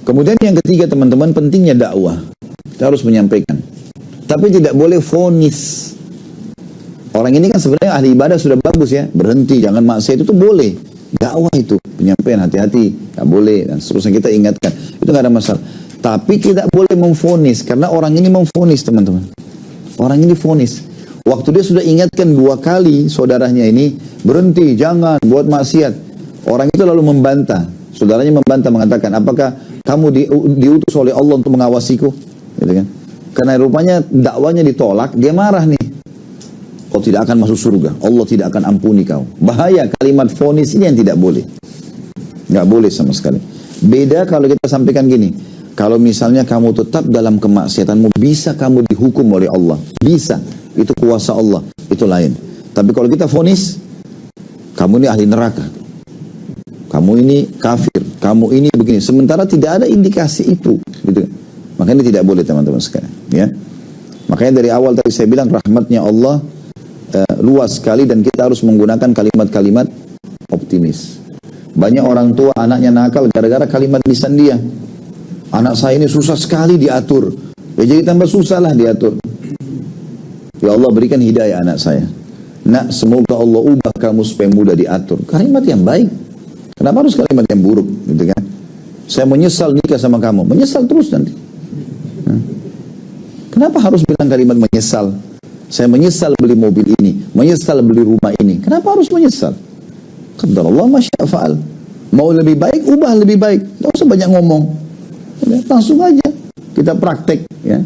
Kemudian yang ketiga teman-teman, pentingnya dakwah. Kita harus menyampaikan. Tapi tidak boleh vonis. Orang ini kan sebenarnya ahli ibadah sudah bagus ya. Berhenti, jangan maksiat, itu boleh. Dakwah itu, penyampaian hati-hati, nggak boleh. Dan seterusnya kita ingatkan. Itu nggak ada masalah. Tapi tidak boleh memvonis. Karena orang ini memvonis teman-teman. Orang ini vonis. Waktu dia sudah ingatkan 2 kali saudaranya ini, berhenti, jangan buat maksiat. Orang itu lalu membantah. Saudaranya membantah, mengatakan, apakah kamu diutus oleh Allah untuk mengawasiku? Gitu kan? Karena rupanya dakwanya ditolak, dia marah nih. Kau tidak akan masuk surga, Allah tidak akan ampuni kau. Bahaya kalimat vonis ini yang tidak boleh. Nggak boleh sama sekali. Beda kalau kita sampaikan gini, kalau misalnya kamu tetap dalam kemaksiatanmu, bisa kamu dihukum oleh Allah. Bisa, itu kuasa Allah, itu lain. Tapi kalau kita vonis, kamu ini ahli neraka, kamu ini kafir, kamu ini begini. Sementara tidak ada indikasi itu, gitu. Makanya tidak boleh teman-teman sekalian. Ya. Makanya dari awal tadi saya bilang rahmatnya Allah luas sekali dan kita harus menggunakan kalimat-kalimat optimis. Banyak orang tua anaknya nakal gara-gara kalimat lisan dia. Anak saya ini susah sekali diatur. Ya jadi tambah susah lah diatur. Ya Allah berikan hidayah anak saya. Nak semoga Allah ubah kamu supaya mudah diatur. Kalimat yang baik. Kenapa harus kalimat yang buruk? Gitu kan? Saya menyesal nikah sama kamu. Menyesal terus nanti. Kenapa harus bilang kalimat menyesal? Saya menyesal beli mobil ini, menyesal beli rumah ini. Kenapa harus menyesal? Qadarullah ma syaa fa'al. Mau lebih baik, ubah lebih baik. Tidak usah banyak ngomong. Langsung aja kita praktek, ya.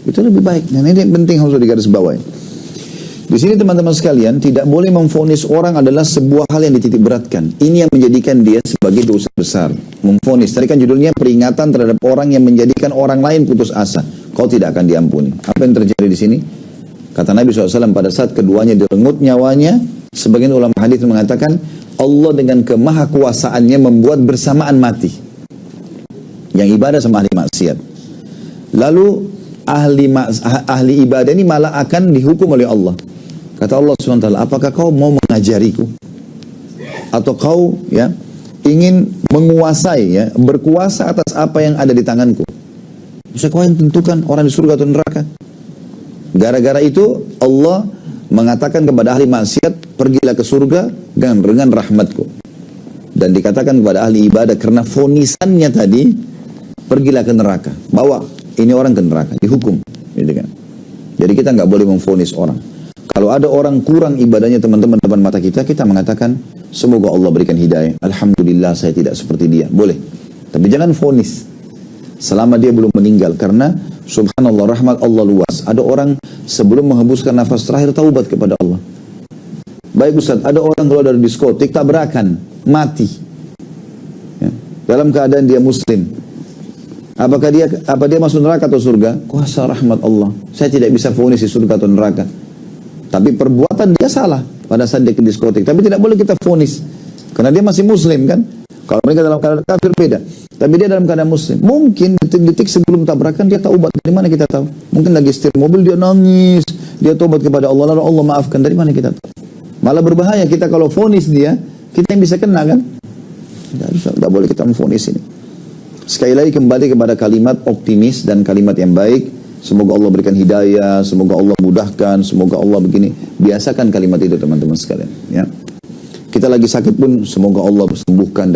Itu lebih baik. Dan ini yang penting harus digarisbawahi. Di sini teman-teman sekalian, tidak boleh memvonis orang adalah sebuah hal yang dititik beratkan. Ini yang menjadikan dia sebagai dosa besar. Memvonis. Tadi kan judulnya peringatan terhadap orang yang menjadikan orang lain putus asa. Kau tidak akan diampuni. Apa yang terjadi di sini? Kata Nabi SAW pada saat keduanya direnggut nyawanya, sebagian ulama hadis mengatakan Allah dengan kemahakuasaannya membuat bersamaan mati. Yang ibadah sama ahli maksiat. Lalu ahli ibadah ini malah akan dihukum oleh Allah. Kata Allah SWT, apakah kau mau mengajariku? Atau kau ya ingin menguasai, ya, berkuasa atas apa yang ada di tanganku? Bisa kau yang tentukan orang di surga atau neraka? Gara-gara itu Allah mengatakan kepada ahli maksiat, pergilah ke surga dengan rahmatku. Dan dikatakan kepada ahli ibadah, karena fonisannya tadi, pergilah ke neraka. Bawa ini orang ke neraka, dihukum. Gitu kan? Jadi kita nggak boleh memfonis orang. Kalau ada orang kurang ibadahnya teman-teman depan mata kita, kita mengatakan, semoga Allah berikan hidayah. Alhamdulillah saya tidak seperti dia. Boleh. Tapi jangan fonis. Selama dia belum meninggal. Karena subhanallah rahmat Allah luas. Ada orang sebelum menghembuskan nafas terakhir taubat kepada Allah. Baik Ustaz, ada orang keluar dari diskotik tabrakan, mati. Ya. Dalam keadaan dia muslim. Apa dia masuk neraka atau surga? Kuasa rahmat Allah. Saya tidak bisa vonis di surga atau neraka. Tapi perbuatan dia salah pada saat dia ke diskotik. Tapi tidak boleh kita vonis. Karena dia masih muslim kan. Kalau mereka dalam keadaan kafir beda. Tapi dia dalam keadaan muslim. Mungkin detik-detik sebelum tabrakan dia taubat. Dari mana kita tahu? Mungkin lagi setir mobil dia nangis. Dia taubat kepada Allah. Lalu Allah maafkan. Dari mana kita tahu? Malah berbahaya kita kalau vonis dia. Kita yang bisa kena kan? Tidak boleh kita memvonis ini. Sekali lagi kembali kepada kalimat optimis dan kalimat yang baik. Semoga Allah berikan hidayah. Semoga Allah mudahkan. Semoga Allah begini. Biasakan kalimat itu teman-teman sekalian. Ya. Kita lagi sakit pun semoga Allah sembuhkan dan